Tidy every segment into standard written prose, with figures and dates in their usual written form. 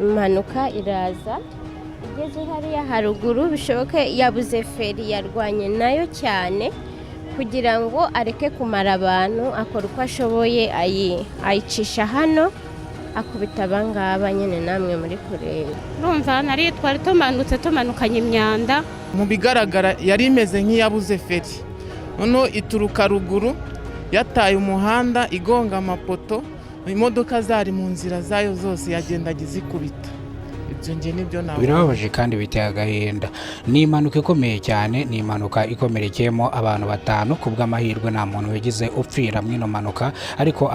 impanuka iraza igeze hariya haruguru bishoboke yabuze feri yarwanye nayo cyane kugira ngo areke kumara abantu akora uko ashoboye ayicisha hano akubita abangaba nyine namwe muri kureba urumva nari twari tumanukanye imyanda mu bigaragara yari imeze nk'iyabuze feri noneho ituruka ruguru yataye umuhanda igonga amapoto imodoka zari mu nzira zayo zose yagendaga izikubita. Birababaje kandi biteye agahinda. Ni impanuka ikomeye cyane, ni impanuka ikomerekeyemo abantu 5 kubw'amahirwe nta muntu wagize upfira mwino mpanuka, ariko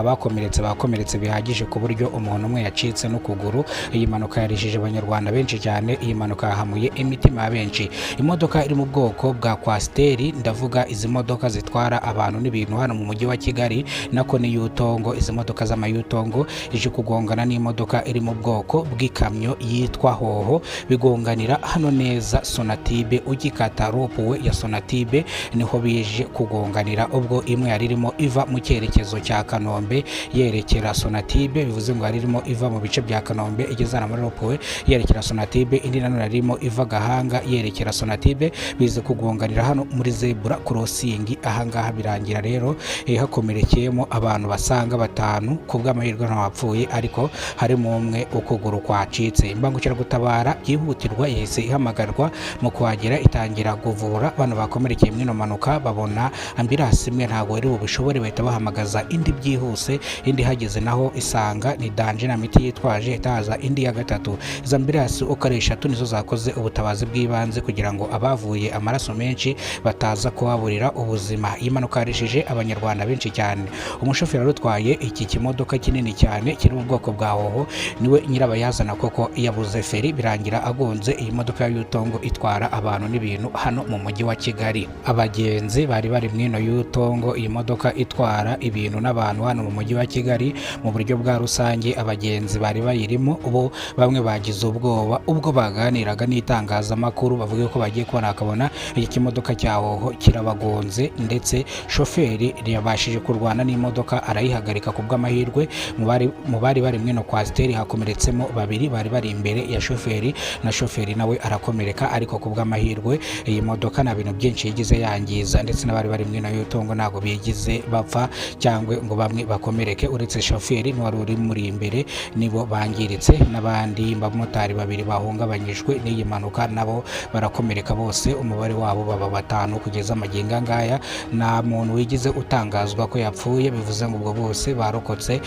bakomeretse bihagije ku buryo umuntu umwe yacitse n'ukuguru. Iyi mpanuka yarishije abanyarwanda benshi cyane, iyi mpanuka yahamuye imitima ya benshi. Imodoka iri mu bwoko bwa kwasiteri, ndavuga izi modoka zitwara abantu n'ibintu hano mu mujyi wa Kigali, nako ni Yutongo. Izi modoka z'amayutongo ije kugongana n'imodoka iri mu bwoko bw'ikamyo yitwa Hoho, bigonganira hano neza Sonatibe. Ugikata ropuwe ya Sonatibe niho bije kugonganira, ubwo imwe yari irimo iva mu cyerekezo cya Kanombe yerekera Sonatibe, bivuze ngo yari irimo iva mu bice bya Kanombe igezana muri ropuwe yerekera Sonatibe, indi nanone yari irimo iva Gahanga yerekera Sonatibe, bize kugonganira hano muri zebra crossing. Ahangaha birangira rero hakomerekeyemo abantu basanga 5 kubw'amahirwe ntawapfuye, ariko harimo umwe ukuguru kwacitse. Imbangukiragutabara yihutirwa yahise ihamagarwa, mu kuhagera itangira kuvura bano bakomerekeye mwino mpanuka. Babona ambulance imwe ntago iri bubishobore, bahita bahamagaza indi byihuse. Indi hageze naho isanga ni danger na miti yitwaje, itaza indi ya 3. Izo ambulance uko ari 3 nizo zakoze ubutabazi bw'ibanze kugira ngo abavuye amaraso menshi bataza kuhaburira ubuzima. Iyi mpanuka yarishije abanyarwanda benshi cyane. Umushoferi rutwaye iki kimodoka kinini cyane kiri mu bwoko bwa Hoho niwe nyirabayazana koko yabuze feri, birangira agonze iyi modoka ya Yutongo itwara abantu n'ibintu hano mu mujyi wa Kigali. Abagenzi bari mwino Yutongo, iyi modoka itwara ibintu n'abantu hano mu mujyi wa Kigali mu buryo bwa rusange. Abagenzi bari bayirimo, ubo bamwe bagize ubwoba ubwo baganiraga n'itangazamakuru, bavuga ko bagiye kubona akabona iki kimodoka cya Hoho kirabagonze, ndetse shoferi yabashije kurwana n'imodoka arayihagarika kubw'amahirwe. Mu bari mwino kwasiteri hakomeretsemo 2 bari imbere ya shoferi, na shoferi nawe arakomereka, ariko kubw'amahirwe iyi modoka nta bintu byinshi yigize yangiza, ndetse n'abari mwino Yutongo ntago bigize bapfa cyangwa ngo bamwe bakomereke, uretse shoferi n'uwari uri muri imbere nibo bangiritse. N'abandi bamotari 2 bahungabanyijwe n'iyi mpanuka nabo barakomereka, bose umubare wabo baba 5 kugeza amaginga ngaya. Nta muntu wigize utangazwa ko yapfuye, bivuze ngo ubwo bose barokotse.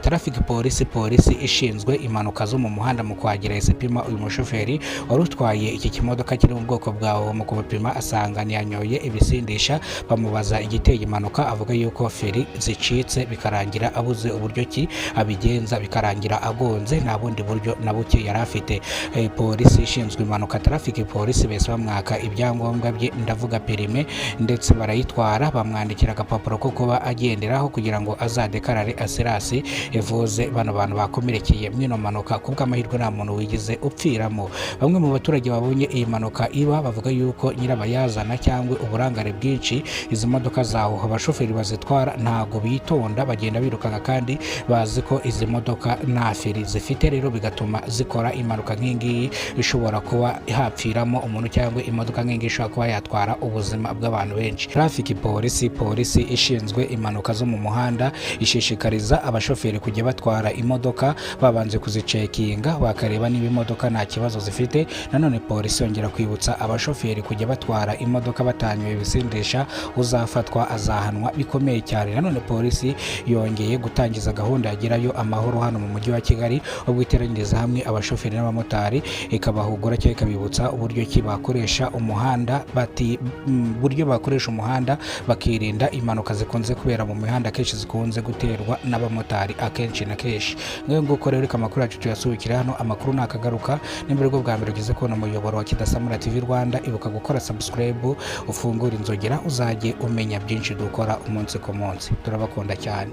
Traffic polisi ishinzwe impanuka zo mu muhanda mu kuhagera isipima uyu mushoferi wari utwaye iki kimodoka kiri mu bwoko bwawo. Mu kubipima asanga yanyoye ibisindisha, bamubaza igiteye impanuka, avuga yuko feri zicitse bikarangira abuze uburyo ki abigenza, bikarangira agonze, nta bundi buryo na buke yari afite. Polisi ishinzwe impanuka traffic polisi bese bamwaka ibyangombwa bye, ndavuga perime, ndetse barayitwara bamwandikira agapapuro ko kuba agenderaho kugira ngo azadekarare asirasi evuze bano bantu bakomerekeye mwino mpanuka. Kubw'amahirwe nta muntu wigize upfiramo. Bamwe mu baturage babonye iyi mpanuka iba bavuga yuko nyirabayazana cyangwa uburangare bwinshi izi modoka zaho abashoferi bazitwara ntago bitonda, bagenda birukanga kandi bazi ko izi modoka nta feri zifite, rero bigatuma zikora impanuka nk'ingiyi ishobora kuba hapfiramo umuntu, cyangwa imodoka nk'ingiyi ishobora kuba yatwara ubuzima bw'abantu benshi. Traffic polisi ishinzwe impanuka zo mu muhanda ishishikariza abashoferi kujya batwara imodoka babanje kuzicekinga, bakareba niba imodoka nta kibazo zifite. Nanone polisi yongera kwibutsa abashoferi kujya batwara imodoka batanyoye ibisindisha, uzafatwa azahanwa bikomeye cyane. Nanone polisi yongeye gutangiza gahunda yagirayo amahoro hano mu mujyi wa Kigali, ubwo iteranyiriza hamwe abashoferi n'abamotari ikabahugura cyangwa ikabibutsa uburyo ki bakoresha umuhanda, bakoresha umuhanda bakirinda impanuka zikunze kubera mu mihanda, kenshi zikunze guterwa n'abamotari akenshi na kenshi. Nguko rero amakuru yacu tuyasubikira hano. Amakuru nakagaruka n'imbere bwo bwa mbere ugeze kubona umuyoboro wa Kidasamura TV Rwanda, ibuka gukora subscribe, ufungura inzogera uzajye umenya byinshi dukora umunsi ku munsi. Turabakunda cyane.